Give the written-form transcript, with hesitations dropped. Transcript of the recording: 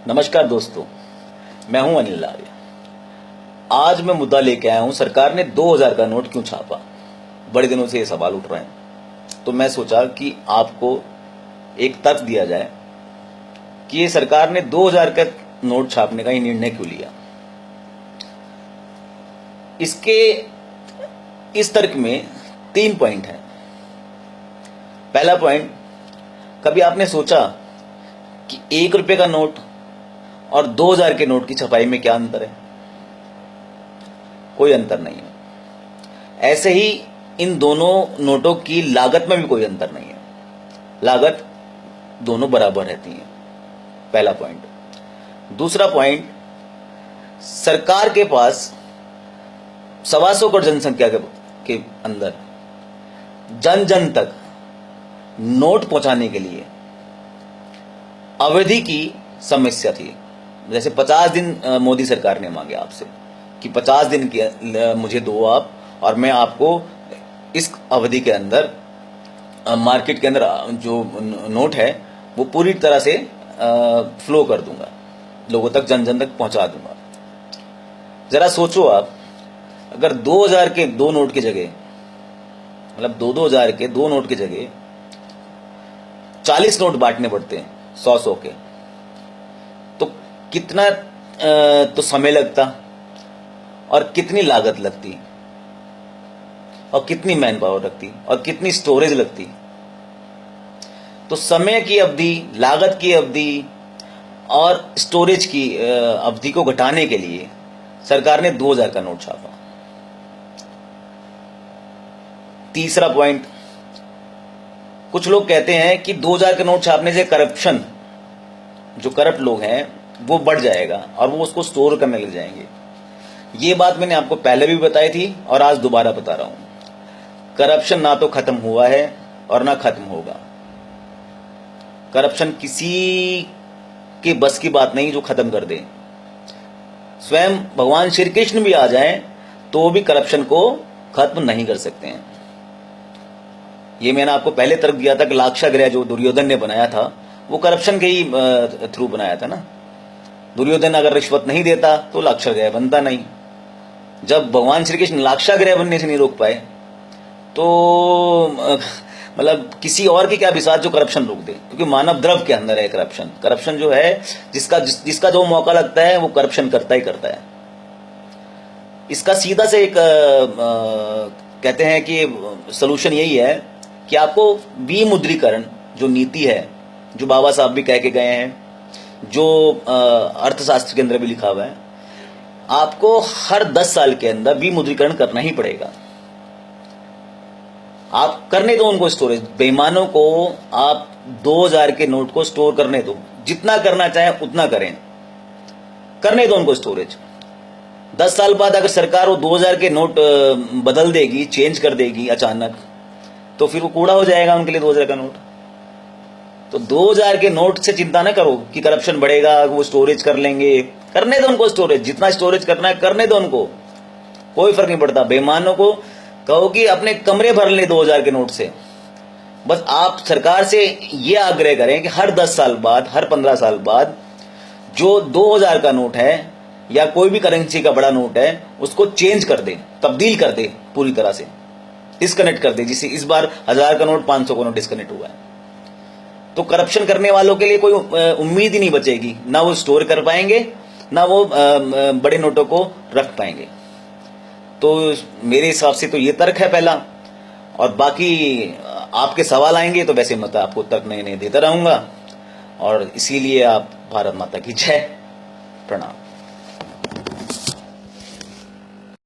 नमस्कार दोस्तों, मैं हूं अनिल आर्य। आज मैं मुद्दा लेके आया हूं, सरकार ने 2000 का नोट क्यों छापा। बड़े दिनों से ये सवाल उठ रहे हैं, तो मैं सोचा कि आपको एक तर्क दिया जाए कि ये सरकार ने 2000 का नोट छापने का ही निर्णय क्यों लिया। इसके इस तर्क में 3 पॉइंट हैं। पहला पॉइंट, कभी आपने सोचा कि 1 रुपए का नोट और 2000 के नोट की छपाई में क्या अंतर है? कोई अंतर नहीं है। ऐसे ही इन दोनों नोटों की लागत में भी कोई अंतर नहीं है। लागत दोनों बराबर रहती है। पहला पॉइंट। दूसरा पॉइंट, सरकार के पास 125 करोड़ जनसंख्या के अंदर जन जन तक नोट पहुंचाने के लिए अवधि की समस्या थी। जैसे 50 दिन मोदी सरकार ने मांगे आपसे कि 50 दिन के मुझे दो आप, और मैं आपको इस अवधि के अंदर मार्केट के अंदर जो नोट है वो पूरी तरह से फ्लो कर दूंगा, लोगों तक जन जन तक पहुंचा दूंगा। जरा सोचो आप, अगर 2000 के 2 नोट की जगह, मतलब 2000 के 2 नोट की जगह 40 नोट बांटने पड़ते हैं 100 के, तो कितना तो समय लगता और कितनी लागत लगती और कितनी मैन पावर लगती और कितनी स्टोरेज लगती। तो समय की अवधि, लागत की अवधि और स्टोरेज की अवधि को घटाने के लिए सरकार ने 2000 का नोट छापा। तीसरा पॉइंट, कुछ लोग कहते हैं कि 2000 के नोट छापने से करप्शन, जो करप्ट लोग हैं वो बढ़ जाएगा और वो उसको स्टोर करने लग जाएंगे। ये बात मैंने आपको पहले भी बताई थी और आज दोबारा बता रहा हूं। करप्शन ना तो खत्म हुआ है और ना खत्म होगा। करप्शन किसी के बस की बात नहीं जो खत्म कर दे। स्वयं भगवान श्री कृष्ण भी आ जाएं तो भी करप्शन को खत्म नहीं कर सकते हैं। ये मैंने आपको पहले तर्क दिया था कि लाक्षागृह जो दुर्योधन ने बनाया था वो करप्शन के ही थ्रू बनाया था ना। दुर्योधन अगर रिश्वत नहीं देता तो लाक्षागृह बनता नहीं। जब भगवान श्री कृष्ण लाक्षागृह बनने से नहीं रोक पाए तो मतलब किसी और के क्या विश्वास जो करप्शन रोक दे, क्योंकि मानव द्रव्य के अंदर है करप्शन। करप्शन जो है, जिसका जो मौका लगता है वो करप्शन करता ही करता है। इसका सीधा से एक कहते हैं कि सलूशन यही है कि आपको विमुद्रीकरण जो नीति है, जो बाबा साहब भी कह के गए हैं, जो अर्थशास्त्र के अंदर भी लिखा हुआ है, आपको हर 10 साल के अंदर विमुद्रीकरण करना ही पड़ेगा। आप करने दो उनको स्टोरेज। बेईमानों को आप 2000 के नोट को स्टोर करने दो, जितना करना चाहें उतना करें, करने दो उनको स्टोरेज। 10 साल बाद अगर सरकार वो 2000 के नोट बदल देगी, चेंज कर देगी अचानक, तो फिर वो कूड़ा हो जाएगा उनके लिए 2000 का नोट। तो 2000 के नोट से चिंता ना करो कि करप्शन बढ़ेगा, वो स्टोरेज कर लेंगे। करने दो उनको स्टोरेज, जितना स्टोरेज करना है करने दो उनको, कोई फर्क नहीं पड़ता। बेईमानों को कहो कि अपने कमरे भर ले 2000 के नोट से। बस आप सरकार से ये आग्रह करें कि हर 10 साल बाद, हर 15 साल बाद जो 2000 का नोट है या कोई भी करेंसी का बड़ा नोट है उसको चेंज कर दे, तब्दील कर दे, पूरी तरह से डिस्कनेक्ट कर दे। जिससे इस बार 1000 का नोट 500 का नोट डिस्कनेक्ट हुआ है, तो करप्शन करने वालों के लिए कोई उम्मीद ही नहीं बचेगी। ना वो स्टोर कर पाएंगे, ना वो बड़े नोटों को रख पाएंगे। तो मेरे हिसाब से तो ये तर्क है पहला। और बाकी आपके सवाल आएंगे तो वैसे मैं आपको तर्क नए नए देता रहूंगा। और इसीलिए आप भारत माता की जय। प्रणाम।